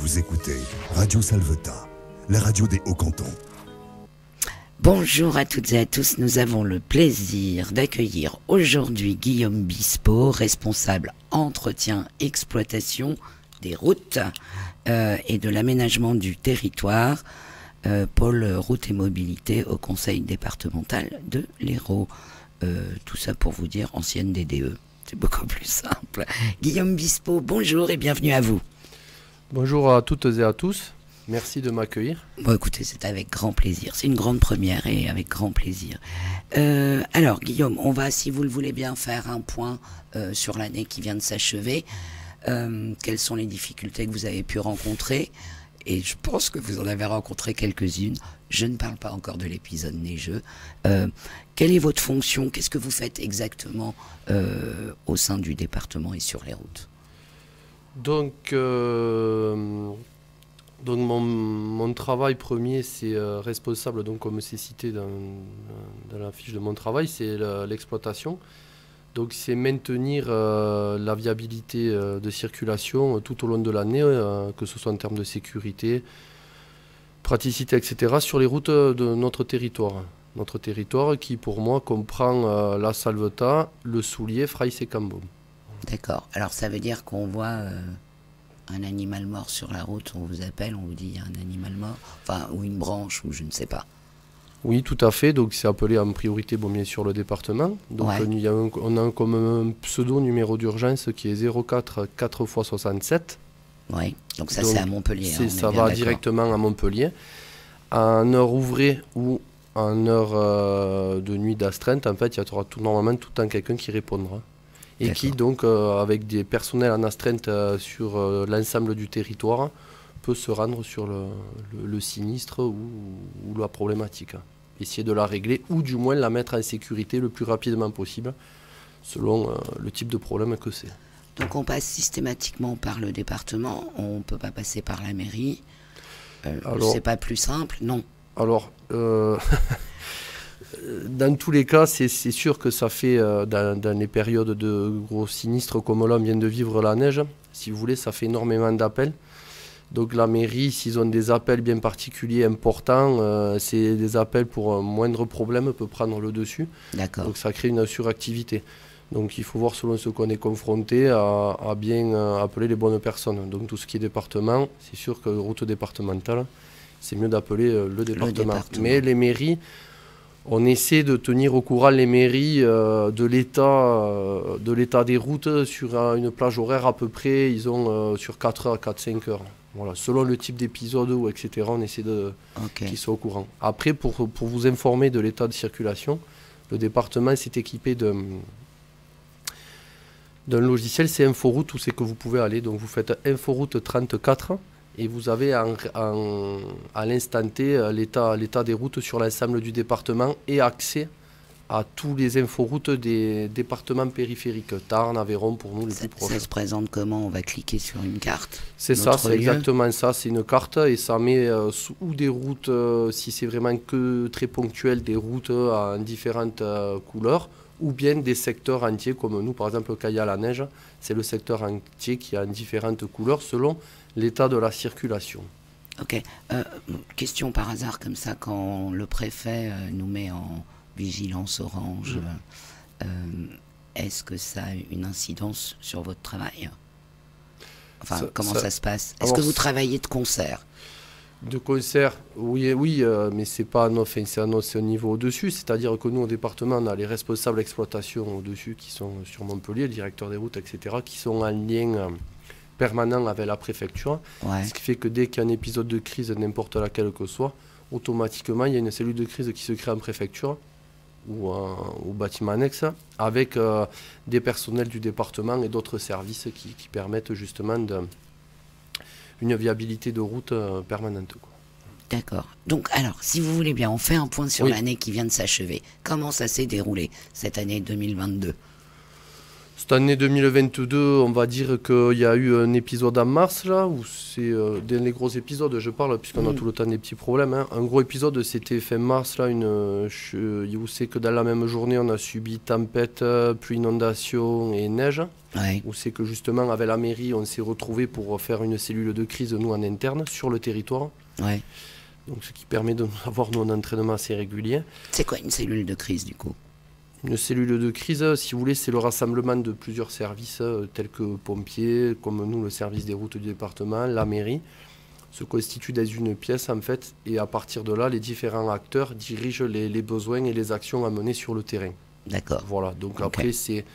Vous écoutez Radio Salvetat, la radio des Hauts-Cantons. Bonjour à toutes et à tous, nous avons le plaisir d'accueillir aujourd'hui Guillaume Bispo, responsable entretien, exploitation des routes et de l'aménagement du territoire, pôle route et mobilité au conseil départemental de l'Hérault. Tout ça pour vous dire ancienne DDE, c'est beaucoup plus simple. Guillaume Bispo, bonjour et bienvenue à vous. Bonjour à toutes et à tous. Merci de m'accueillir. Bon, écoutez, c'est avec grand plaisir. C'est une grande première et avec grand plaisir. Alors, Guillaume, on va, si vous le voulez bien, faire un point sur l'année qui vient de s'achever. Quelles sont les difficultés que vous avez pu rencontrer? Et je pense que vous en avez rencontré quelques-unes. Je ne parle pas encore de l'épisode neigeux. Quelle est votre fonction? Qu'est-ce que vous faites exactement au sein du département et sur les routes? Donc mon travail premier, c'est responsable, donc comme c'est cité dans la fiche de mon travail, c'est l'exploitation. Donc c'est maintenir la viabilité de circulation tout au long de l'année, que ce soit en termes de sécurité, praticité, etc., sur les routes de notre territoire. Notre territoire qui, pour moi, comprend la Salvetat, le Soulier, Fraïs et Cambon. D'accord. Alors ça veut dire qu'on voit un animal mort sur la route, on vous appelle, on vous dit il y a un animal mort, enfin, ou une branche, ou je ne sais pas. Oui, tout à fait. Donc c'est appelé en priorité, bon, bien sûr, le département. Donc ouais. On a comme un pseudo numéro d'urgence qui est 04 4x67. Oui, donc ça c'est à Montpellier. Ça va directement à Montpellier. En heure ouvrée ou en heure de nuit d'astreinte, en fait, il y aura normalement tout le temps quelqu'un qui répondra. Et qui, donc, avec des personnels en astreinte sur l'ensemble du territoire, peut se rendre sur le sinistre ou la problématique. Essayer de la régler ou du moins la mettre en sécurité le plus rapidement possible, selon le type de problème que c'est. Donc on passe systématiquement par le département, on ne peut pas passer par la mairie. C'est pas plus simple, non? Alors... Dans tous les cas, c'est sûr que ça fait, dans les périodes de gros sinistres comme là, on vient de vivre la neige, si vous voulez, ça fait énormément d'appels. Donc la mairie, s'ils ont des appels bien particuliers, importants, c'est des appels pour un moindre problème, peut prendre le dessus. D'accord. Donc ça crée une suractivité. Donc il faut voir selon ce qu'on est confronté à bien appeler les bonnes personnes. Donc tout ce qui est département, c'est sûr que route départementale, c'est mieux d'appeler le département. Mais les mairies... On essaie de tenir au courant les mairies de l'état des routes sur une plage horaire à peu près, ils ont sur 4 heures, 4-5 heures. Voilà, selon le type d'épisode ou etc., on essaie qu'ils soient au courant. Après, pour vous informer de l'état de circulation, le département s'est équipé d'un logiciel, c'est Inforoute, où c'est que vous pouvez aller. Donc vous faites Inforoute 34. Et vous avez à l'instant T l'état des routes sur l'ensemble du département et accès à tous les inforoutes des départements périphériques, Tarn, Aveyron pour nous les plus proches. Ça se présente comment? On va cliquer sur une carte? C'est ça, c'est exactement ça, c'est une carte et ça met ou des routes, si c'est vraiment que très ponctuel, des routes en différentes couleurs, ou bien des secteurs entiers comme nous, par exemple quand il y a la neige, c'est le secteur entier qui a différentes couleurs selon l'état de la circulation. Ok. Question par hasard comme ça, quand le préfet nous met en vigilance orange, est-ce que ça a une incidence sur votre travail? Enfin, comment ça se passe? Est-ce que vous travaillez de concert? De concert, oui, mais c'est pas c'est au niveau au-dessus, c'est-à-dire que nous, au département, on a les responsables d'exploitation au-dessus qui sont sur Montpellier, le directeur des routes, etc., qui sont en lien permanent avec la préfecture, ce qui fait que dès qu'il y a un épisode de crise, n'importe laquelle que ce soit, automatiquement, il y a une cellule de crise qui se crée en préfecture ou au bâtiment annexe, avec des personnels du département et d'autres services qui permettent justement une viabilité de route permanente. D'accord. Donc, alors, si vous voulez bien, on fait un point sur l'année qui vient de s'achever. Comment ça s'est déroulé, cette année 2022? Cette année 2022, on va dire qu'il y a eu un épisode en mars, là, où c'est dans les gros épisodes, je parle, puisqu'on a tout le temps des petits problèmes. Hein. Un gros épisode, c'était fin mars, là, où c'est que dans la même journée, on a subi tempête, pluie, inondation et neige. Ouais. Où c'est que justement, avec la mairie, on s'est retrouvés pour faire une cellule de crise, nous, en interne, sur le territoire. Ouais. Donc, ce qui permet d'avoir, nous, un entraînement assez régulier. C'est quoi une cellule de crise, du coup? Une cellule de crise, si vous voulez, c'est le rassemblement de plusieurs services, tels que pompiers, comme nous, le service des routes du département, la mairie, se constituent dans une pièce, en fait, et à partir de là, les différents acteurs dirigent les besoins et les actions à mener sur le terrain. D'accord. Voilà, donc Ok. après, c'est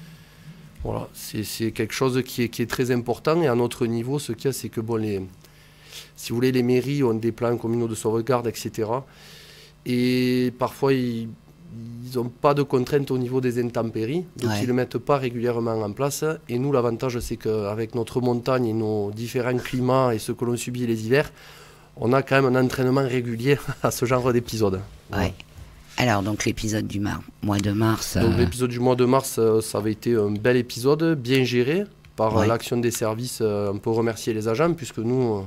quelque chose qui est très important, et à notre niveau, ce qu'il y a, c'est que, bon, si vous voulez, les mairies ont des plans communaux de sauvegarde, etc., et parfois, ils n'ont pas de contraintes au niveau des intempéries, donc Ouais. ils ne le mettent pas régulièrement en place. Et nous, l'avantage, c'est qu'avec notre montagne et nos différents climats et ce que l'on subit les hivers, on a quand même un entraînement régulier à ce genre d'épisode. Ouais. Alors, donc, l'épisode du mois de mars. Donc l'épisode du mois de mars, ça avait été un bel épisode, bien géré par Ouais. l'action des services. On peut remercier les agents, puisque nous...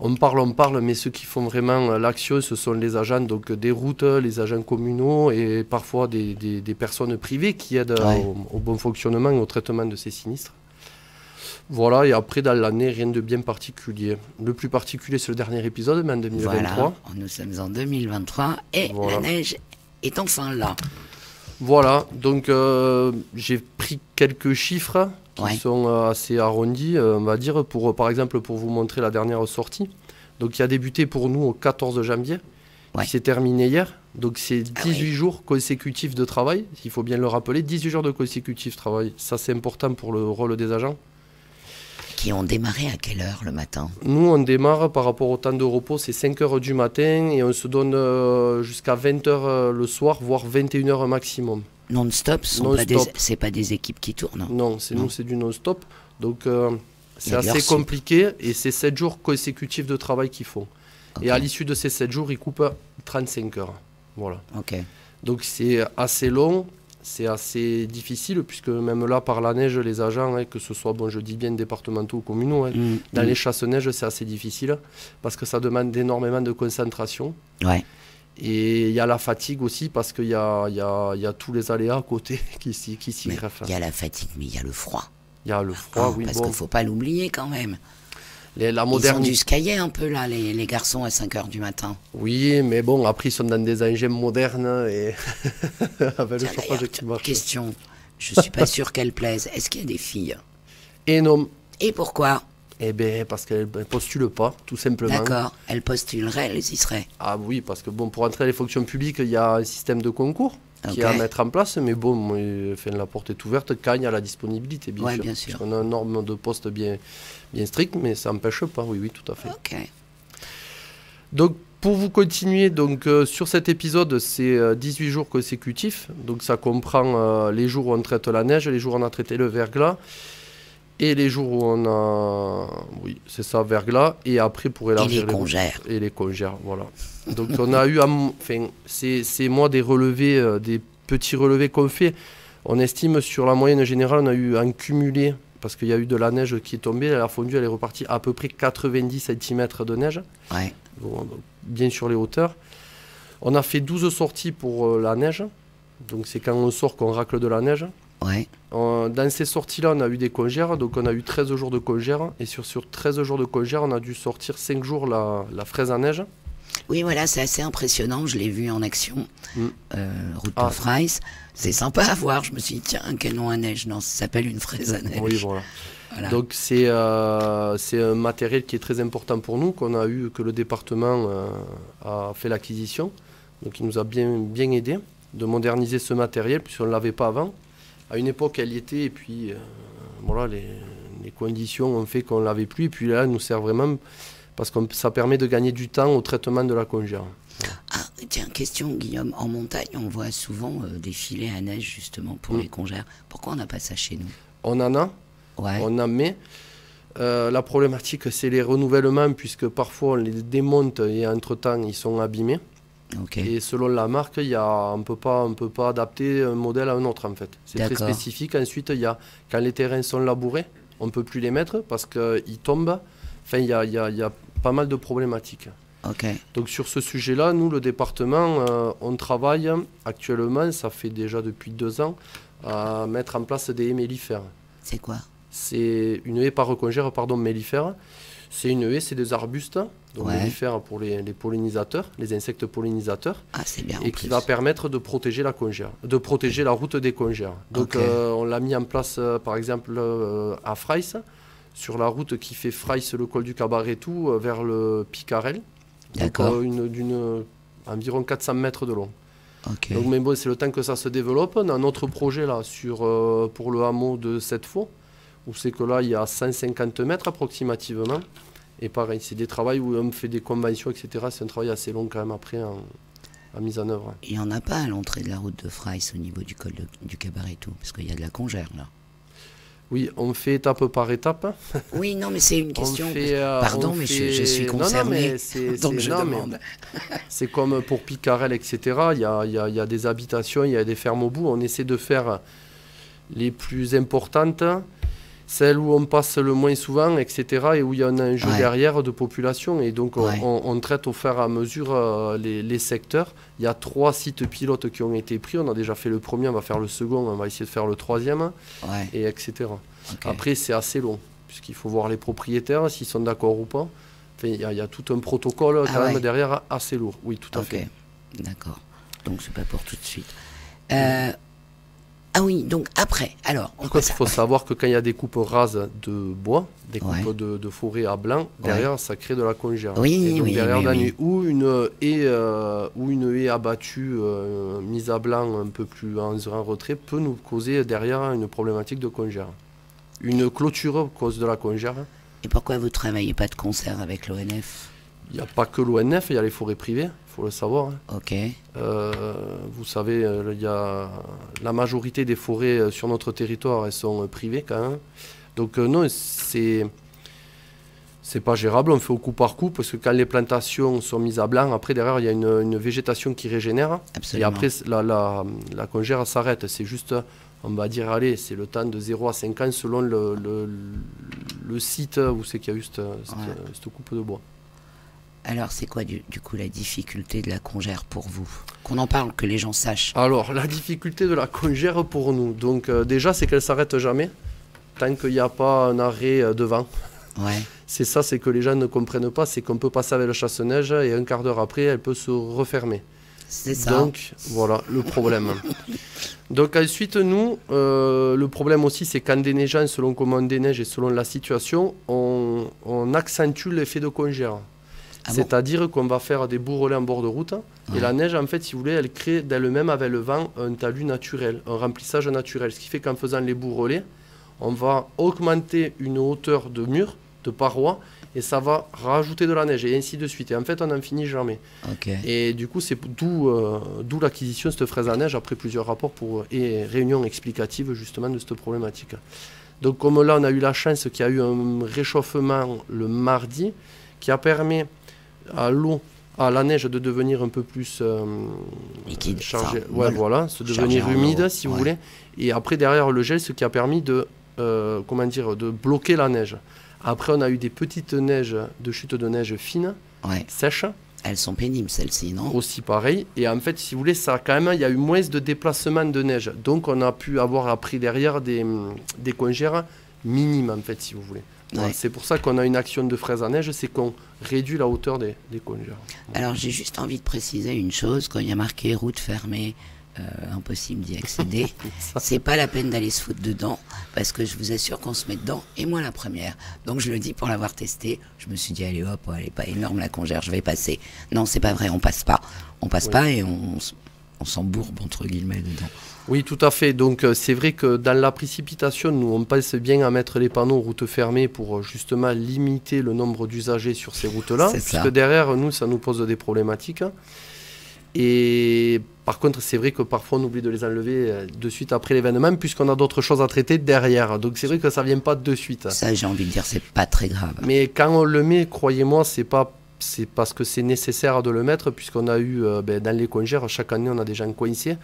on parle, mais ceux qui font vraiment l'action, ce sont les agents donc, des routes, les agents communaux et parfois des personnes privées qui aident Ouais. au bon fonctionnement et au traitement de ces sinistres. Voilà, et après, dans l'année, rien de bien particulier. Le plus particulier, c'est le dernier épisode, mais en 2023. Voilà, nous sommes en 2023 et Voilà. la neige est enfin là. Voilà, donc j'ai pris quelques chiffres qui Ouais. sont assez arrondis, on va dire, par exemple pour vous montrer la dernière sortie. Donc qui a débuté pour nous au 14 janvier, Ouais. qui s'est terminé hier. Donc c'est Ah 18 oui. jours consécutifs de travail, il faut bien le rappeler, 18 jours de consécutifs de travail. Ça c'est important pour le rôle des agents. Qui ont démarré à quelle heure le matin? Nous on démarre par rapport au temps de repos, c'est 5 heures du matin et on se donne jusqu'à 20 heures le soir, voire 21 heures maximum. Non-stop, c'est pas des équipes qui tournent. Non, Non. nous, c'est du non-stop. Donc, Il y c'est a de l'heure assez sup. compliqué et c'est 7 jours consécutifs de travail qu'ils font. Ok. Et à l'issue de ces 7 jours, ils coupent 35 heures. Voilà. Ok. Donc, c'est assez long, c'est assez difficile, puisque même là, par la neige, les agents, hein, que ce soit, bon, je dis bien départementaux ou communaux, hein, Mm, dans mm. les chasses-neige, c'est assez difficile, parce que ça demande énormément de concentration. Ouais. Et il y a la fatigue aussi, parce qu'il y a tous les aléas à côté qui s'y Mais greffent. il y a la fatigue, mais il y a le froid. Il y a le froid, Hein, oui, parce bon. qu'il faut pas l'oublier quand même. La Ils ont modernité. dû se cailler un peu là, les garçons à 5 heures du matin. Oui, mais bon, après, ils sont dans des engins modernes et avec le Tiens, chauffage d'ailleurs, qui marche. question, je suis pas sûr qu'elles plaisent. Est-ce qu'il y a des filles? Et non, Et pourquoi? eh bien, parce qu'elles ne postulent pas, tout simplement. D'accord, elles postuleraient, elles y seraient. Ah oui, parce que bon, pour entrer dans les fonctions publiques, il y a un système de concours qui est Ok. à mettre en place, mais bon, enfin, la porte est ouverte quand il y a la disponibilité, bien Ouais, sûr. bien sûr. On a un norme de poste bien strict, mais ça n'empêche pas, oui, tout à fait. Ok. Donc, pour vous continuer, donc, sur cet épisode, c'est 18 jours consécutifs. Donc, ça comprend les jours où on traite la neige, les jours où on a traité le verglas, et les jours où on a... Oui, c'est ça, verglas. Et après, pour Et élargir les congères. Et les congères, voilà. Donc, on a eu... Enfin, c'est moi des relevés, des petits relevés qu'on fait. On estime, sur la moyenne générale, on a eu en cumulé, parce qu'il y a eu de la neige qui est tombée, elle a fondu, elle est repartie à peu près 90 cm de neige. Ouais. Bon, donc, bien sur les hauteurs. On a fait 12 sorties pour la neige. Donc c'est quand on sort qu'on racle de la neige. Ouais. Dans ces sorties-là, on a eu des congères. Donc on a eu 13 jours de congères. Et sur 13 jours de congères, on a dû sortir 5 jours la fraise à neige. Oui, voilà, c'est assez impressionnant. Je l'ai vu en action. Mm. Route Ah. de Fries. C'est sympa à voir. Je me suis dit, tiens, un canon à neige. Non, ça s'appelle une fraise à neige. Oui, voilà. Voilà. Donc c'est un matériel qui est très important pour nous, qu'on a eu, que le département a fait l'acquisition. Donc il nous a bien aidé de moderniser ce matériel, puisqu'on ne l'avait pas avant. À une époque, elle y était, et puis voilà, les conditions ont fait qu'on ne l'avait plus. Et puis là, elle nous sert vraiment, parce que ça permet de gagner du temps au traitement de la congère. Ah, tiens, question, Guillaume. En montagne, on voit souvent des filets à neige, justement, pour les congères. Pourquoi on n'a pas ça chez nous? On en a. Ouais. On en met. La problématique, c'est les renouvellements, puisque parfois on les démonte et entre-temps, ils sont abîmés. Ok. Et selon la marque, on peut pas adapter un modèle à un autre en fait. C'est très D'accord. spécifique. Ensuite, quand les terrains sont labourés, on ne peut plus les mettre parce qu'ils tombent. Enfin, il y a pas mal de problématiques. Ok. Donc sur ce sujet-là, nous, le département, on travaille actuellement, ça fait déjà depuis 2 ans, à mettre en place des haies mellifères. C'est quoi? C'est une haie par congère, pardon, mellifère. C'est une haie, c'est des arbustes, donc Ouais. mellifères pour les pollinisateurs, les insectes pollinisateurs, Ah, c'est bien. et qui va permettre de protéger la congère, de protéger la route des congères. Donc Ok. on l'a mis en place, par exemple, à Freis, sur la route qui fait Freis, le col du Cabaret, tout, vers le Picarel. D'accord. Donc environ 400 mètres de long. Ok. Donc, mais bon, c'est le temps que ça se développe. On a un autre projet là pour le hameau de Sept-Faux, où c'est que là il y a 150 mètres approximativement. Et pareil, c'est des travaux où on fait des conventions, etc. C'est un travail assez long quand même après en mise en œuvre. Il n'y en a pas à l'entrée de la route de Freis au niveau du col du Cabaret et tout, parce qu'il y a de la congère là. Oui, on fait étape par étape. Oui, non, mais c'est une question. On Pardon, mais je suis Non, non, concerné. mais c'est- Donc c'est- je non, mais demande. c'est comme pour Picarel, etc. Il y a des habitations, il y a des fermes au bout. On essaie de faire les plus importantes, celles où on passe le moins souvent, etc. Et où il y a un enjeu Ouais. derrière de population. Et donc Ouais. on traite au fur et à mesure les secteurs. Il y a 3 sites pilotes qui ont été pris. On a déjà fait le premier, on va faire le second, on va essayer de faire le troisième, Ouais. et etc. Ok. Après, c'est assez long, puisqu'il faut voir les propriétaires, s'ils sont d'accord ou pas. Enfin, il y a tout un protocole quand Ah même ouais. derrière, assez lourd. Oui, tout à Ok. fait. D'accord. Donc c'est pas pour tout de suite. Ah oui, donc après, alors, on Par passe contre, il à- faut savoir que quand il y a des coupes rases de bois, des Ouais. coupes de forêt à blanc, derrière, ça crée de la congère. Oui, Et donc, oui, derrière, oui, la oui. nuit, ou une haie abattue, mise à blanc un peu plus en retrait, peut nous causer derrière une problématique de congère. Une clôture cause de la congère. Et pourquoi vous travaillez pas de concert avec l'ONF? Il n'y a pas que l'ONF, il y a les forêts privées, il faut le savoir. Ok. Vous savez, il y a la majorité des forêts sur notre territoire, elles sont privées quand même. Donc non, c'est pas gérable, on fait au coup par coup, parce que quand les plantations sont mises à blanc, après derrière il y a une végétation qui régénère. Absolument. Et après la congère s'arrête. C'est juste, on va dire, allez, c'est le temps de 0 à 5 ans selon le site où c'est qu'il y a eu cette coupe de bois. Alors c'est quoi du coup la difficulté de la congère pour vous? Qu'on en parle, que les gens sachent. Alors, la difficulté de la congère pour nous, donc déjà, c'est qu'elle ne s'arrête jamais, tant qu'il n'y a pas un arrêt devant. Ouais. C'est ça, c'est que les gens ne comprennent pas, c'est qu'on peut passer avec le chasse-neige et un quart d'heure après, elle peut se refermer. C'est ça. Donc, voilà le problème. Donc, ensuite, nous, le problème aussi, c'est qu'en déneigeant, selon comment on déneige et selon la situation, on accentue l'effet de congère. Ah bon? C'est-à-dire qu'on va faire des bourrelets en bord de route. Ouais. Et la neige, en fait, si vous voulez, elle crée d'elle-même avec le vent un talus naturel, un remplissage naturel. Ce qui fait qu'en faisant les bourrelets, on va augmenter une hauteur de mur, de paroi, et ça va rajouter de la neige, et ainsi de suite. Et en fait, on n'en finit jamais. Ok. Et du coup, c'est d'où l'acquisition de cette fraise à neige, après plusieurs rapports et réunions explicatives justement de cette problématique. Donc comme là, on a eu la chance qu'il y a eu un réchauffement le mardi, qui a permis à l'eau, à la neige de devenir un peu plus Liquide, chargée, ça, ouais, molle. voilà, se Chargée devenir en humide eau, si vous ouais. voulez. Et après derrière le gel, ce qui a permis de bloquer la neige. Après, on a eu des petites neiges, de chutes de neige fines, Ouais. sèches, Elles sont pénibles celles-ci, non? aussi pareil. Et en fait, si vous voulez, ça quand même, il y a eu moins de déplacement de neige. Donc, on a pu avoir appris derrière des congères minimes, en fait, si vous voulez. Voilà, Ouais. c'est pour ça qu'on a une action de fraise à neige, c'est qu'on réduit la hauteur des congères. Alors j'ai juste envie de préciser une chose, quand il y a marqué route fermée, impossible d'y accéder, c'est pas la peine d'aller se foutre dedans, parce que je vous assure qu'on se met dedans, et moi la première. Donc je le dis pour l'avoir testé, je me suis dit allez hop, elle est pas énorme la congère, je vais passer. Non, c'est pas vrai, on passe pas. On passe Oui. pas et on s'embourbe entre guillemets dedans. Oui, tout à fait. Donc, c'est vrai que dans la précipitation, nous, on pense bien à mettre les panneaux routes fermées pour justement limiter le nombre d'usagers sur ces routes-là. C'est ça. Puisque derrière, nous, ça nous pose des problématiques. Et par contre, c'est vrai que parfois, on oublie de les enlever de suite après l'événement, puisqu'on a d'autres choses à traiter derrière. Donc, c'est vrai que ça ne vient pas de suite. Ça, j'ai envie de dire, c'est pas très grave. Mais quand on le met, croyez-moi, c'est pas c'est parce que c'est nécessaire de le mettre, puisqu'on a eu dans les congères, chaque année on a des gens coincés,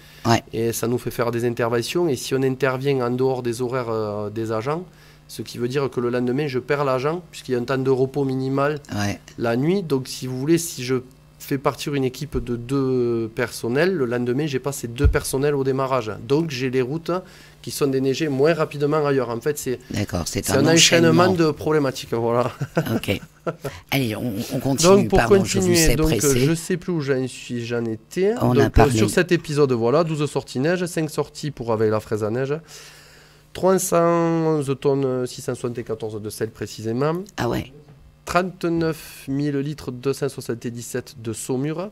et ça nous fait faire des interventions, et si on intervient en dehors des horaires des agents, ce qui veut dire que le lendemain je perds l'agent, puisqu'il y a un temps de repos minimal la nuit, donc si vous voulez, si je fais partir une équipe de 2 personnels, le lendemain j'ai pas ces 2 personnels au démarrage, donc j'ai les routes qui sont déneigées moins rapidement ailleurs. En fait, c'est un enchaînement de problématiques. Voilà. Ok. Allez, on continue. Donc, pour continuer, je ne sais plus où j'en étais. Sur cet épisode, voilà, 12 sorties neige, 5 sorties pour avec la fraise à neige, 311 tonnes 674 de sel précisément. Ah ouais. 39 000 litres 277 de saumure,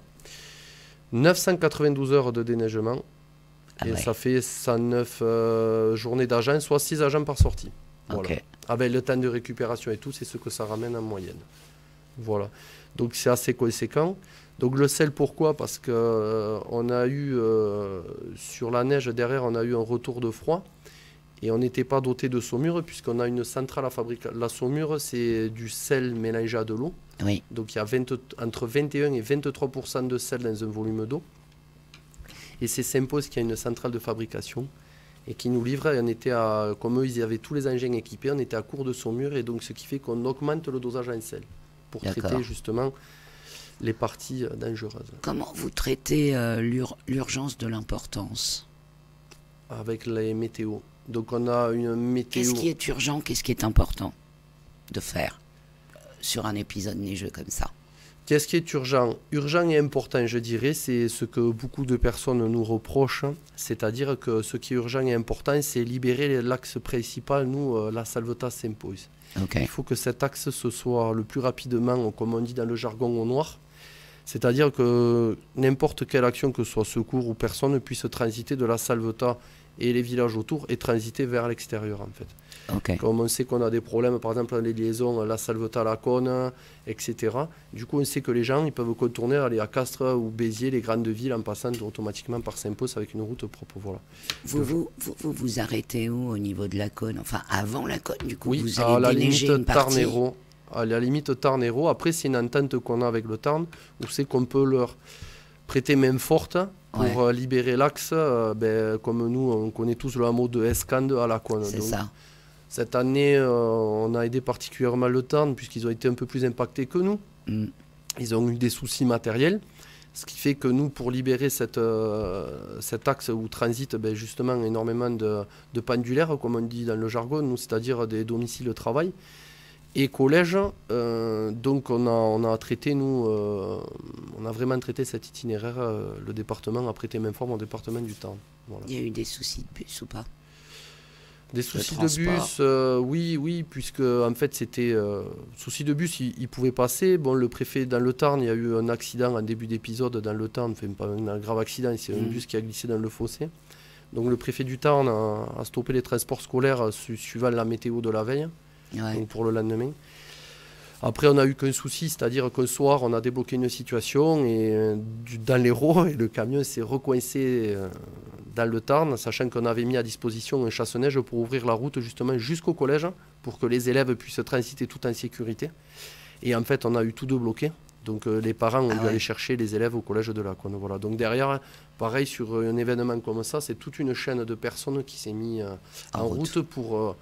992 heures de déneigement. Ça fait 109 journées d'agents, soit 6 agents par sortie. Voilà. Avec le temps de récupération et tout, c'est ce que ça ramène en moyenne. Voilà. Donc c'est assez conséquent. Donc le sel, pourquoi? Parce que on a eu, sur la neige derrière, on a eu un retour de froid. Et on n'était pas doté de saumure, puisqu'on a une centrale à fabrication. La saumure, c'est du sel mélangé à de l'eau. Oui. Donc il y a entre 21 et 23% de sel dans un volume d'eau. Et c'est Sempos qui a une centrale de fabrication et qui nous livre. Et on était comme eux, ils avaient tous les engins équipés, on était à court de saumure, et donc ce qui fait qu'on augmente le dosage en sel pour traiter justement les parties dangereuses. Comment vous traitez l'urgence de l'importance? Avec les météos. Donc on a une météo. Qu'est-ce qui est urgent, qu'est-ce qui est important de faire sur un épisode neigeux comme ça? Qu'est-ce qui est urgent? Urgent et important, je dirais, c'est ce que beaucoup de personnes nous reprochent. C'est-à-dire que ce qui est urgent et important, c'est libérer l'axe principal, nous, la Salvetat s'impose. Il faut que cet axe se soit le plus rapidement, comme on dit dans le jargon, au noir. C'est-à-dire que n'importe quelle action, que ce soit secours ou personne, puisse transiter de la Salvetat et les villages autour et transiter vers l'extérieur, en fait. Comme on sait qu'on a des problèmes, par exemple les liaisons, la Salvetat, la Cône, etc. Du coup, on sait que les gens ils peuvent contourner, aller à Castres ou Béziers, les grandes villes, en passant automatiquement par Saint-Pos avec une route propre. Voilà. Vous arrêtez où au niveau de la Cône? Enfin, avant la Cône, du coup, vous à allez la déneiger limite une partie. À la limite Tarn-Hérault. Après, c'est une entente qu'on a avec le Tarn, où c'est qu'on peut leur prêter main forte pour libérer l'axe. Comme nous, on connaît tous le hameau de Escande à la Cône. C'est ça. Cette année, on a aidé particulièrement le Tarn, puisqu'ils ont été un peu plus impactés que nous. Ils ont eu des soucis matériels, ce qui fait que nous, pour libérer cet axe où transite justement énormément de pendulaires, comme on dit dans le jargon, nous, c'est-à-dire des domiciles de travail et collèges, donc on a traité, nous, on a vraiment traité cet itinéraire, le département a prêté main forte au département du Tarn. Voilà. Il y a eu des soucis de bus ou pas? Des soucis de bus, oui, puisque en fait c'était soucis de bus, ils pouvaient passer. Bon, le préfet dans le Tarn, il y a eu un accident en début d'épisode dans le Tarn, enfin pas un grave accident, c'est un bus qui a glissé dans le fossé. Donc le préfet du Tarn a stoppé les transports scolaires suivant la météo de la veille, donc pour le lendemain. Après, on n'a eu qu'un souci, c'est-à-dire qu'un soir, on a débloqué une situation et dans l'Hérault, et le camion s'est recoincé dans le Tarn, sachant qu'on avait mis à disposition un chasse-neige pour ouvrir la route justement jusqu'au collège, pour que les élèves puissent transiter tout en sécurité. Et en fait, on a eu tout débloqué. Donc les parents ont dû aller chercher les élèves au collège de la Cône. Voilà. Donc derrière, pareil, sur un événement comme ça, c'est toute une chaîne de personnes qui s'est mise en route pour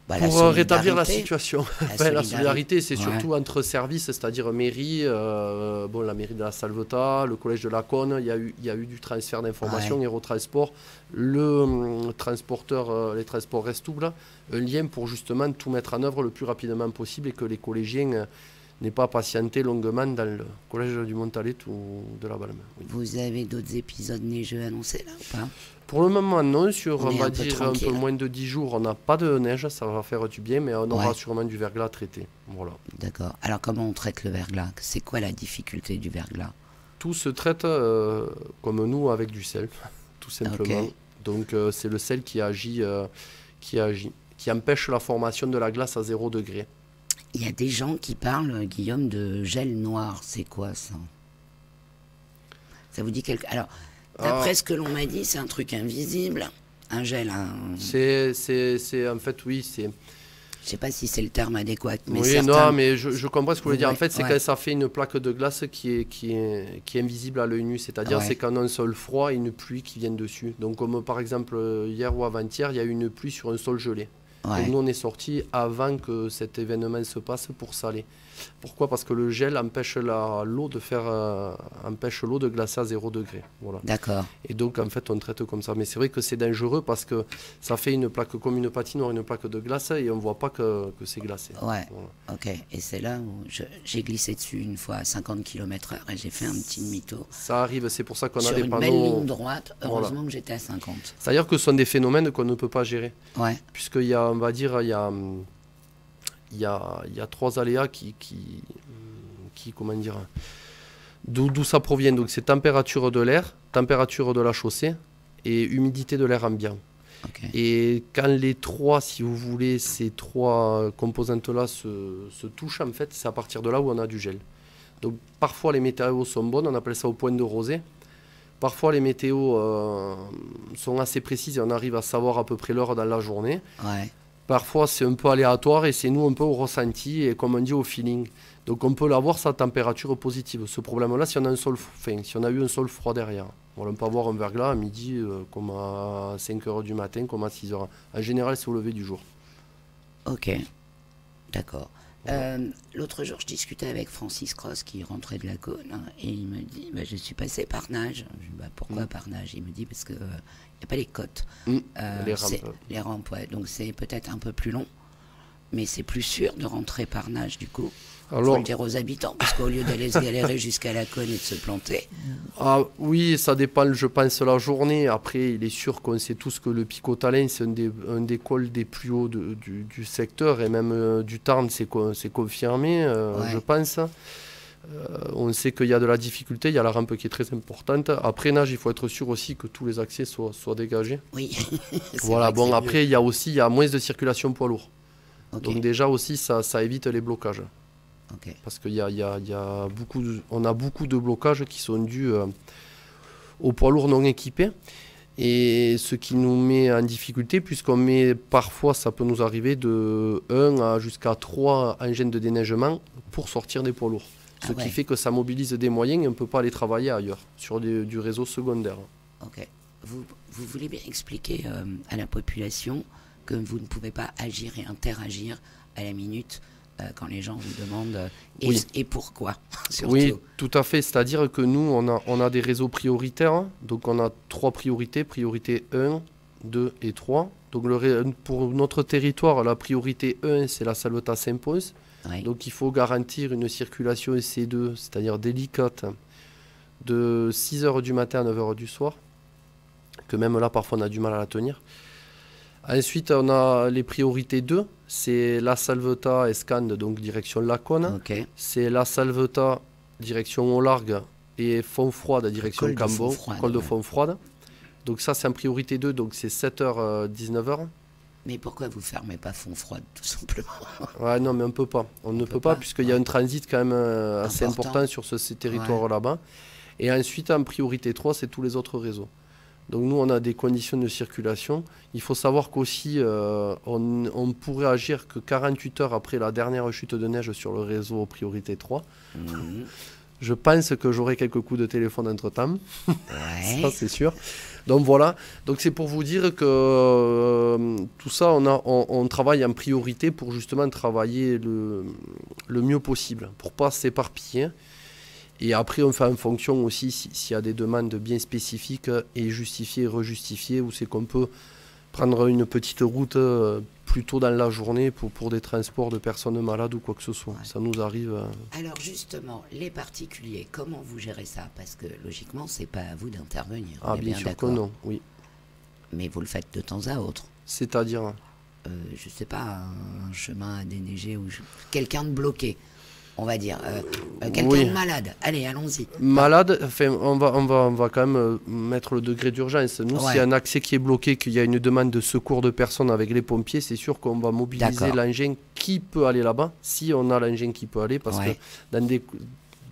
rétablir la situation. La solidarité, c'est surtout entre services, c'est-à-dire mairie, la mairie de la Salvetat, le collège de la Cône, il y a eu du transfert d'informations, Aérotransport, le transporteur, les transports Restouble, un lien pour justement tout mettre en œuvre le plus rapidement possible et que les collégiens n'aient pas patienté longuement dans le collège du Montalet ou de la Balme. Vous avez d'autres épisodes neigeux annoncés là ou pas? Pour le moment, non. Sur, on va dire, un peu moins de 10 jours, on n'a pas de neige, ça va faire du bien, mais on aura sûrement du verglas traité. Voilà. D'accord. Alors, comment on traite le verglas? C'est quoi la difficulté du verglas? Tout se traite comme nous, avec du sel, tout simplement. Donc, c'est le sel qui agit, qui empêche la formation de la glace à 0 degré. Il y a des gens qui parlent, Guillaume, de gel noir. C'est quoi ça? Ça vous dit quelque... Alors, d'après ce que l'on m'a dit, c'est un truc invisible, un gel. C'est en fait, oui, je sais pas si c'est le terme adéquat, mais oui, certains... non, mais je comprends ce que vous voulez dire. En fait, c'est ouais. quand ça fait une plaque de glace qui est invisible à l'œil nu. C'est-à-dire, c'est quand on a un sol froid et une pluie qui viennent dessus. Donc, comme par exemple, hier ou avant-hier, il y a eu une pluie sur un sol gelé. Ouais. Donc, nous, on est sortis avant que cet événement se passe pour saler. Pourquoi? Parce que le gel empêche l'eau de glacer à 0 degré. Voilà. D'accord. Et donc, en fait, on traite comme ça. Mais c'est vrai que c'est dangereux parce que ça fait une plaque comme une patinoire, une plaque de glace, et on ne voit pas que c'est glacé. Ouais, voilà. ok. Et c'est là où j'ai glissé dessus une fois à 50 km/h et j'ai fait un petit demi-tour. Ça arrive, c'est pour ça qu'on a sur des une panneaux... belle ligne droite, heureusement Voilà. que j'étais à 50. C'est-à-dire que ce sont des phénomènes qu'on ne peut pas gérer. Ouais, Puisqu'il y a, on va dire, il y a 3 aléas qui comment dire, d'où ça provient. Donc c'est température de l'air, température de la chaussée et humidité de l'air ambiant. ok. Et quand les trois, si vous voulez, ces 3 composantes-là se touchent, en fait, c'est à partir de là où on a du gel. Donc parfois les météos sont bonnes, on appelle ça au point de rosée. Parfois les météos sont assez précises et on arrive à savoir à peu près l'heure dans la journée. Ouais, Parfois c'est un peu aléatoire et c'est nous un peu au ressenti et comme on dit au feeling. Donc on peut avoir sa température positive. Ce problème-là, si on a si on a eu un sol froid derrière. Voilà, on peut avoir un verglas à midi, comme à 5 h du matin, comme à 6 h. En général, c'est au lever du jour. ok. D'accord. L'autre jour, je discutais avec Francis Cross qui rentrait de la Cône hein, et il me dit je suis passé par nage. Je dis pourquoi par nage? Il me dit parce que il n'y a pas les côtes. Les rampes. Les rampes, ouais. Donc c'est peut-être un peu plus long, mais c'est plus sûr de rentrer par nage du coup. Il faut le dire aux habitants, parce qu'au lieu d'aller se galérer jusqu'à la Cône et de se planter. Ah, oui, ça dépend, je pense, la journée. Après, il est sûr qu'on sait tous que le Picotalin, c'est un des cols des plus hauts du secteur, et même du Tarn, c'est confirmé, Ouais. je pense. On sait qu'il y a de la difficulté, il y a la rampe qui est très importante. Après nage, il faut être sûr aussi que tous les accès soient dégagés. Oui. C'est Voilà, vrai que bon, c'est après, il y a moins de circulation poids lourd. mieux. Ok, Donc déjà aussi, ça évite les blocages. ok. Parce qu'il y a on a beaucoup de blocages qui sont dus aux poids lourds non équipés. Et ce qui nous met en difficulté, puisqu'on met parfois, ça peut nous arriver, de 1 à jusqu'à 3 engins de déneigement pour sortir des poids lourds. Ce qui fait que ça mobilise des moyens et on ne peut pas aller travailler ailleurs, sur du réseau secondaire. Ok. Vous voulez bien expliquer à la population que vous ne pouvez pas agir et interagir à la minute quand les gens vous demandent et pourquoi surtout. Oui, tout à fait. C'est-à-dire que nous, on a des réseaux prioritaires. Donc on a 3 priorités. Priorité 1, 2 et 3. Donc pour notre territoire, la priorité 1, c'est la Salvetat Saint-Pons. Oui. Donc il faut garantir une circulation C2, c'est-à-dire délicate, de 6 h du matin à 9 h du soir. Que même là, parfois, on a du mal à la tenir. Ensuite, on a les priorités 2, c'est la Salvetat Escande, donc direction Lacône. Ok. C'est la Salvetat direction Aulargues et Fontfroide, direction Col de Cambon, Fontfroide, col de ouais. Fontfroide. Donc ça, c'est en priorité 2, donc c'est 7 h, 19 h. Mais pourquoi vous fermez pas Fontfroide, tout simplement? Ouais, non, mais on peut pas. On ne peut pas, puisqu'il y a un transit quand même assez important sur ces territoires là-bas. Et ensuite, en priorité 3, c'est tous les autres réseaux. Donc nous, on a des conditions de circulation. Il faut savoir qu'aussi, on pourrait agir que 48 heures après la dernière chute de neige sur le réseau priorité 3. Mhm. Je pense que j'aurai quelques coups de téléphone entre-temps. Ouais. Ça, c'est sûr. Donc voilà. Donc c'est pour vous dire que tout ça, on travaille en priorité pour justement travailler le mieux possible, pour ne pas s'éparpiller. Et après, on fait en fonction aussi s'il y a des demandes bien spécifiques et justifiées et rejustifiées, ou c'est qu'on peut prendre une petite route plus tôt dans la journée pour des transports de personnes malades ou quoi que ce soit. Ouais. Ça nous arrive. Alors justement, les particuliers, comment vous gérez ça? Parce que logiquement, c'est pas à vous d'intervenir. Ah, bien sûr que non, oui. Mais vous le faites de temps à autre. C'est-à-dire je sais pas, un chemin à déneiger ou quelqu'un de bloqué. On va dire, quelqu'un de malade. Allez, allons-y. Malade, enfin, on va quand même mettre le degré d'urgence. Nous, s'il y a un accès qui est bloqué, qu'il y a une demande de secours de personnes avec les pompiers, c'est sûr qu'on va mobiliser l'engin qui peut aller là-bas, si on a l'engin qui peut aller, parce que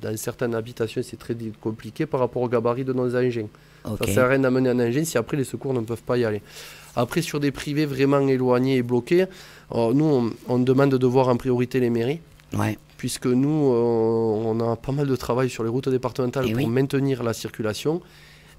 dans certaines habitations, c'est très compliqué par rapport au gabarit de nos engins. Ok. Ça ne sert à rien d'amener un engin si après les secours ne peuvent pas y aller. Après, sur des privés vraiment éloignés et bloqués, nous, on demande de voir en priorité les mairies. Ouais. Puisque nous, on a pas mal de travail sur les routes départementales pour maintenir la circulation.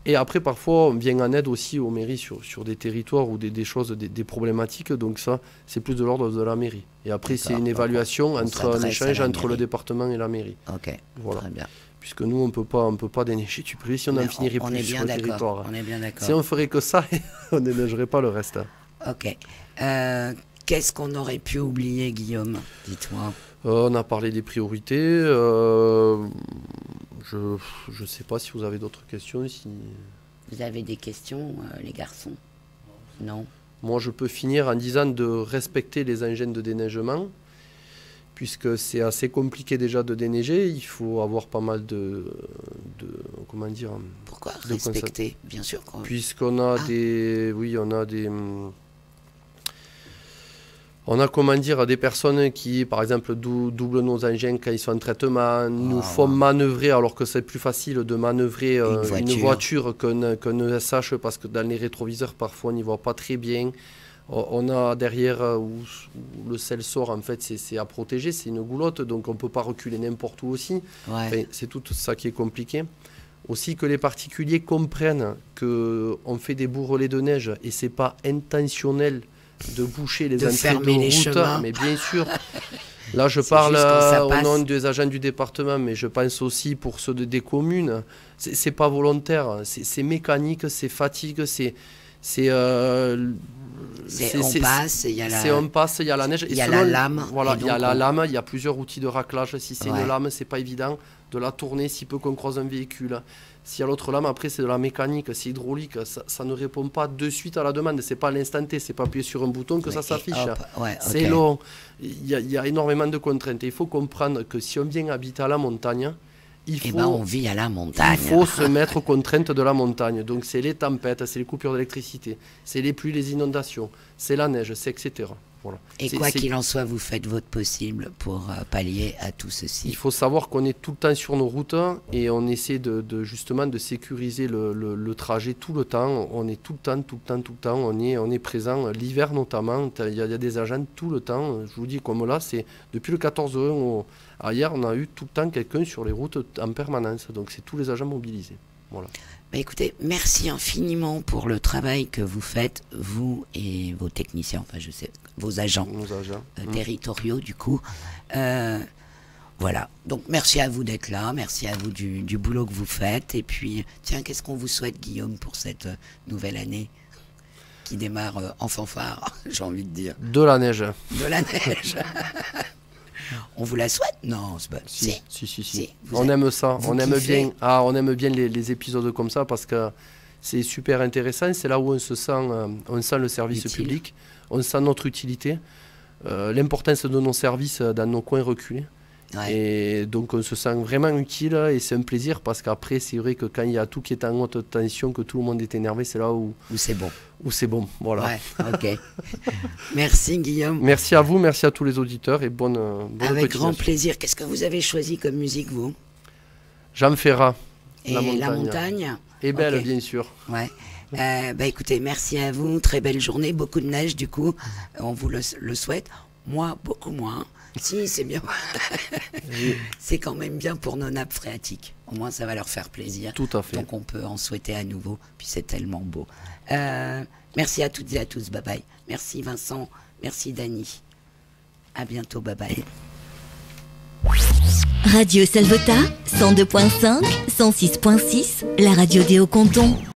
Et après, parfois, on vient en aide aussi aux mairies sur des territoires ou des choses, des problématiques. Donc ça, c'est plus de l'ordre de la mairie. Et après, c'est une évaluation, un échange entre le département et la mairie. Ok, voilà. Très bien. Puisque nous, on peut pas déneiger du privé si on n'en finirait plus sur le territoire. On est bien d'accord. Si on ferait que ça, on ne déneigerait pas le reste. Ok. Qu'est-ce qu'on aurait pu oublier, Guillaume? Dites-moi. On a parlé des priorités. Je ne sais pas si vous avez d'autres questions. Vous avez des questions, les garçons? Non. Moi, je peux finir en disant de respecter les engins de déneigement, puisque c'est assez compliqué déjà de déneiger. Il faut avoir pas mal comment dire. Pourquoi respecter? Bien sûr. Puisqu'on a on a, comment dire, des personnes qui, par exemple, doublent nos engins quand ils sont en traitement, nous font manœuvrer, alors que c'est plus facile de manœuvrer une voiture qu'un SH, parce que dans les rétroviseurs, parfois, on n'y voit pas très bien. On a derrière, où le sel sort, en fait, c'est à protéger, c'est une goulotte, donc on ne peut pas reculer n'importe où aussi. Ouais. Enfin, c'est tout ça qui est compliqué. Aussi que les particuliers comprennent qu'on fait des bourrelets de neige et ce n'est pas intentionnel de boucher les entrées de route, mais bien sûr. Là, je parle au nom des agents du département, mais je pense aussi pour ceux des communes. C'est pas volontaire, c'est mécanique, c'est fatigue, on passe, il y a la neige. Il y a la lame. Voilà, il y a la lame, il y a plusieurs outils de raclage. Si c'est une lame, c'est pas évident de la tourner si peu qu'on croise un véhicule. S'il y a l'autre lame, après c'est de la mécanique, c'est hydraulique, ça ne répond pas de suite à la demande. C'est pas à l'instant T, c'est pas appuyer sur un bouton que ça s'affiche. C'est long. Il y a énormément de contraintes. Il faut comprendre que si on vient habiter à la montagne, on vit à la montagne. Il faut se mettre aux contraintes de la montagne. Donc c'est les tempêtes, c'est les coupures d'électricité, c'est les pluies, les inondations, c'est la neige, c'est etc. Voilà. Et quoi qu'il en soit, vous faites votre possible pour pallier à tout ceci. Il faut savoir qu'on est tout le temps sur nos routes et on essaie justement de sécuriser le trajet tout le temps. On est tout le temps. On est présent l'hiver notamment. Il y a des agents tout le temps. Je vous dis comme là, c'est depuis le 14 juin. Hier, on a eu tout le temps quelqu'un sur les routes en permanence. Donc c'est tous les agents mobilisés. Voilà. Bah écoutez, merci infiniment pour le travail que vous faites, vous et vos techniciens, enfin je sais, vos agents territoriaux du coup. Voilà, donc merci à vous d'être là, merci à vous du boulot que vous faites. Et puis, tiens, qu'est-ce qu'on vous souhaite, Guillaume, pour cette nouvelle année qui démarre en fanfare, j'ai envie de dire. De la neige. De la neige. On vous la souhaite? Non, c'est pas... Si. On aime ça, on aime bien les épisodes comme ça parce que c'est super intéressant. C'est là où on sent le service public, on sent notre utilité, l'importance de nos services dans nos coins reculés. Ouais. Et donc on se sent vraiment utile et c'est un plaisir parce qu'après c'est vrai que quand il y a tout qui est en haute tension, que tout le monde est énervé, c'est là où c'est bon. Où c'est bon, voilà. Ouais, ok. Merci Guillaume. Merci à vous, merci à tous les auditeurs et bonne Avec grand plaisir. Qu'est-ce que vous avez choisi comme musique, vous? Jean Ferrat. Et la montagne Et belle, bien sûr. Ouais. Écoutez, merci à vous. Très belle journée, beaucoup de neige du coup. On vous le souhaite. Moi, beaucoup moins. Si, c'est bien. C'est quand même bien pour nos nappes phréatiques. Au moins, ça va leur faire plaisir. Tout à fait. Donc, on peut en souhaiter à nouveau. Puis, c'est tellement beau. Merci à toutes et à tous. Bye bye. Merci Vincent. Merci Dany. À bientôt. Bye bye. Radio Salvetat, 102.5, 106.6, la radio des Hauts-Cantons.